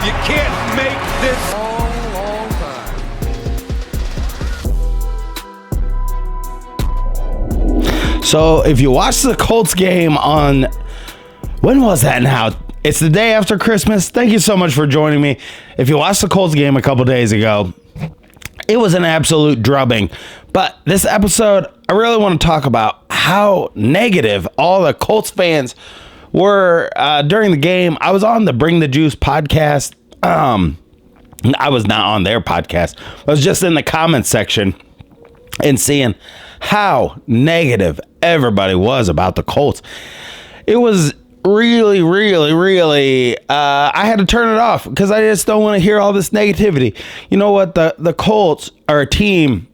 You can't make this long time. So if you watched the Colts game on, when was that now? It's the day after Christmas. Thank you so much for joining me. If you watched the Colts game a couple days ago, it was an absolute drubbing. But this episode, I really want to talk about how negative all the Colts fans were during the game. I was on the Bring the Juice podcast. I was not on their podcast. I was just in the comments section and seeing how negative everybody was about the Colts. It was really, I had to turn it off because I just don't want to hear all this negativity. You know what? The Colts are a team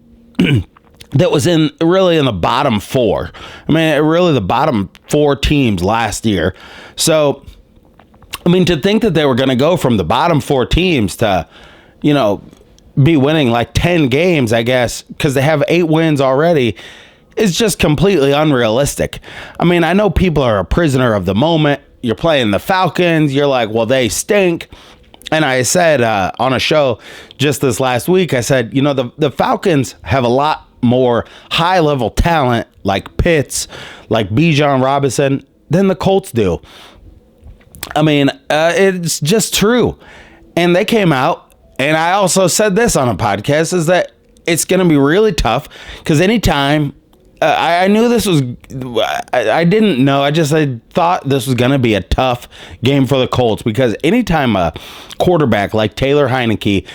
that was really in the bottom four. I mean, really the bottom four teams last year. So, I mean, to think that they were going to go from the bottom four teams to, be winning like 10 games, I guess, because they have 8 wins already, is just completely unrealistic. I mean, I know people are a prisoner of the moment. You're playing the Falcons. You're like, well, they stink. And I said on a show just this last week, I said, the Falcons have a lot more high-level talent like Pitts, like Bijan Robinson, than the Colts do. I mean, it's just true. And they came out, and I also said this on a podcast, is that it's going to be really tough because anytime I knew this was, I didn't know. I thought this was going to be a tough game for the Colts because anytime a quarterback like Taylor Heineke,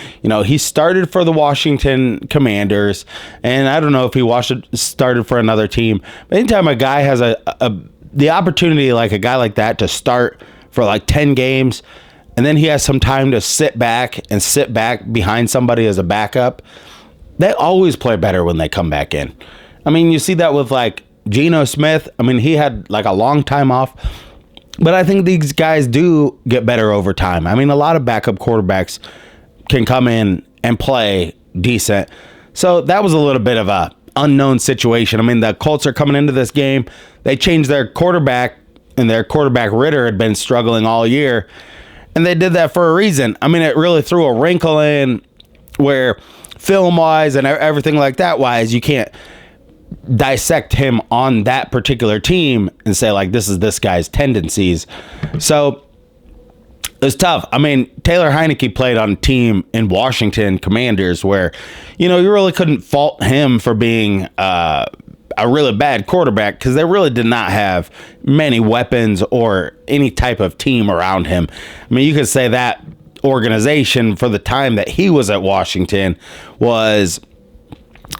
he started for the Washington Commanders, and I don't know if he started for another team. But anytime a guy has the opportunity, like a guy like that, to start for like 10 games, and then he has some time to sit back behind somebody as a backup, they always play better when they come back in. I mean, you see that with like Geno Smith. I mean, he had like a long time off, but I think these guys do get better over time. I mean, a lot of backup quarterbacks can come in and play decent. So that was a little bit of a unknown situation. I mean, the Colts are coming into this game. They changed their quarterback, and their quarterback Ritter had been struggling all year, and they did that for a reason. I mean, it really threw a wrinkle in where film-wise and everything like that wise, you can't dissect him on that particular team and say like this is this guy's tendencies. So it's tough. I mean, Taylor Heineke played on a team in Washington Commanders where you really couldn't fault him for being a really bad quarterback because they really did not have many weapons or any type of team around him. I mean, you could say that organization for the time that he was at Washington was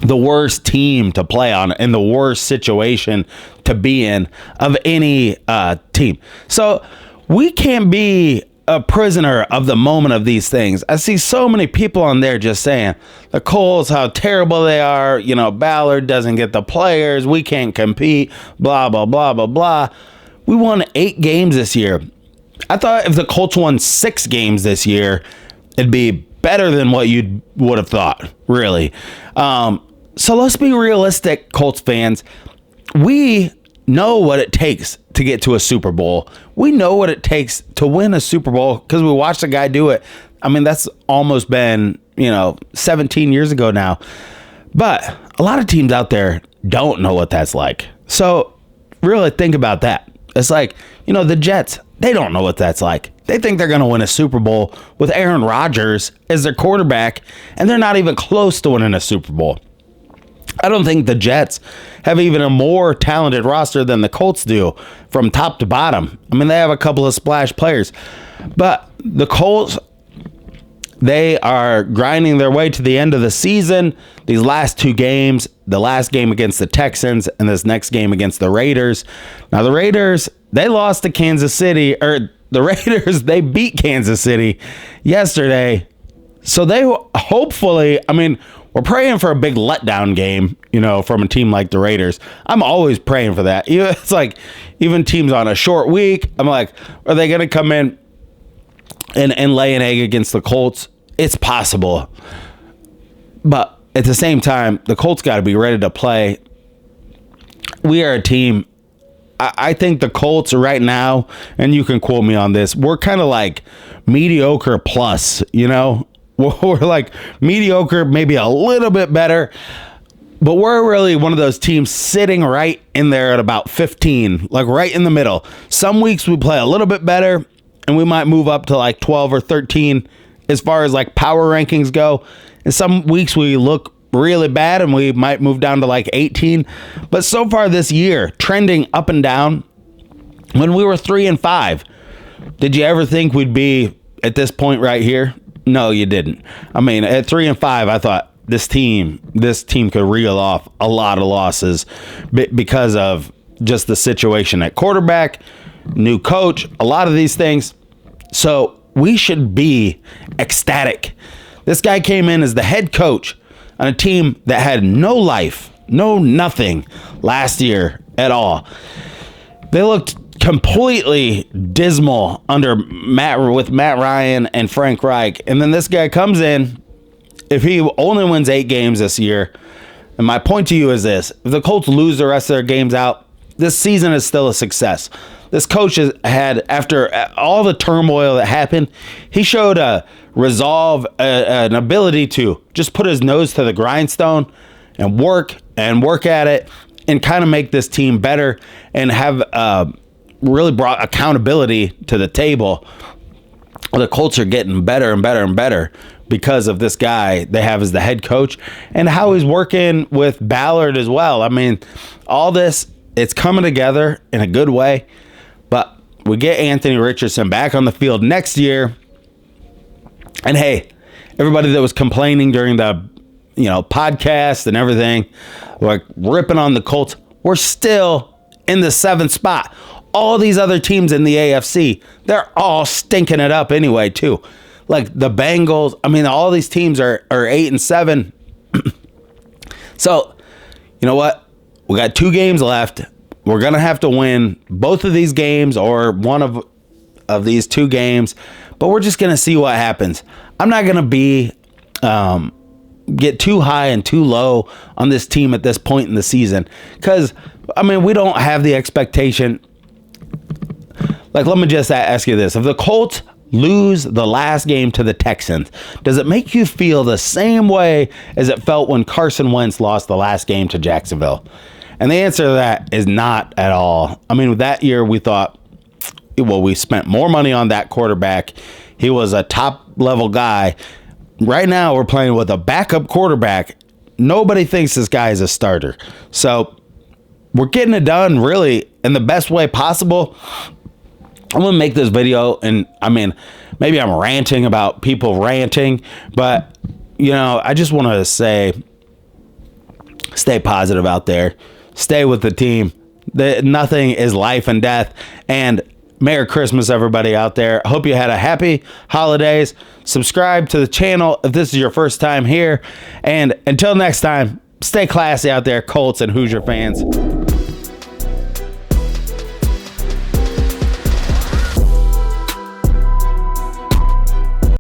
the worst team to play on and the worst situation to be in of any team. So we can't be a prisoner of the moment of these things. I see so many people on there just saying the Colts, how terrible they are. Ballard doesn't get the players. We can't compete. Blah, blah, blah, blah, blah. We won 8 games this year. I thought if the Colts won 6 games this year, it'd be better than what you would have thought, really. So let's be realistic, Colts fans. We know what it takes to get to a Super Bowl. We know what it takes to win a Super Bowl because we watched a guy do it. I mean, that's almost been, 17 years ago now. But a lot of teams out there don't know what that's like. So really think about that. It's like, the Jets, they don't know what that's like. They think they're going to win a Super Bowl with Aaron Rodgers as their quarterback, and they're not even close to winning a Super Bowl. I don't think the Jets have even a more talented roster than the Colts do from top to bottom. I mean, they have a couple of splash players, but the Colts, they are grinding their way to the end of the season. These last 2 games, the last game against the Texans and this next game against the Raiders. Now, the Raiders, they lost to Kansas City, or the Raiders, they beat Kansas City yesterday. So they hopefully, I mean, we're praying for a big letdown game, from a team like the Raiders. I'm always praying for that. It's like even teams on a short week, I'm like, are they going to come in and lay an egg against the Colts? It's possible. But at the same time, the Colts got to be ready to play. We are a team, I think the Colts right now, and you can quote me on this, we're kind of like mediocre plus, you know? We're like mediocre, maybe a little bit better, but we're really one of those teams sitting right in there at about 15, like right in the middle. Some weeks we play a little bit better, and we might move up to like 12 or 13 as far as like power rankings go. And some weeks we look really bad and we might move down to like 18. But so far this year, trending up and down. When we were 3-5, did you ever think we'd be at this point right here? No, you didn't. I mean, at 3-5, I thought this team could reel off a lot of losses because of just the situation at quarterback, new coach, a lot of these things. So we should be ecstatic. This guy came in as the head coach on a team that had no life, nothing last year at all. They looked completely dismal with Matt Ryan and Frank Reich. And then this guy comes in. If he only wins 8 games this year, and my point to you is this: if the Colts lose the rest of their games out, this season is still a success. This coach has had, after all the turmoil that happened, he showed a resolve, an ability to just put his nose to the grindstone and work at it and kind of make this team better and have really brought accountability to the table. The Colts are getting better and better and better because of this guy they have as the head coach and how he's working with Ballard as well. I mean, all this, it's coming together in a good way. But we get Anthony Richardson back on the field next year. And hey, everybody that was complaining during the podcast and everything, like ripping on the Colts, we're still in the 7th spot. All these other teams in the AFC, they're all stinking it up anyway, too. Like the Bengals, I mean, all these teams are 8-7. So, you know what? We got 2 games left. We're going to have to win both of these games or one of these 2 games, but we're just going to see what happens. I'm not going to get too high and too low on this team at this point in the season because, I mean, we don't have the expectation. Like, let me just ask you this. If the Colts lose the last game to the Texans, does it make you feel the same way as it felt when Carson Wentz lost the last game to Jacksonville? And the answer to that is not at all. I mean, that year we thought, well, we spent more money on that quarterback. He was a top-level guy. Right now we're playing with a backup quarterback. Nobody thinks this guy is a starter. So we're getting it done, really, in the best way possible. I'm going to make this video, and, I mean, maybe I'm ranting about people ranting, but, I just want to say, stay positive out there. Stay with the team. Nothing is life and death. And Merry Christmas, everybody out there. I hope you had a happy holidays. Subscribe to the channel if this is your first time here. And until next time, stay classy out there, Colts and Hoosier fans.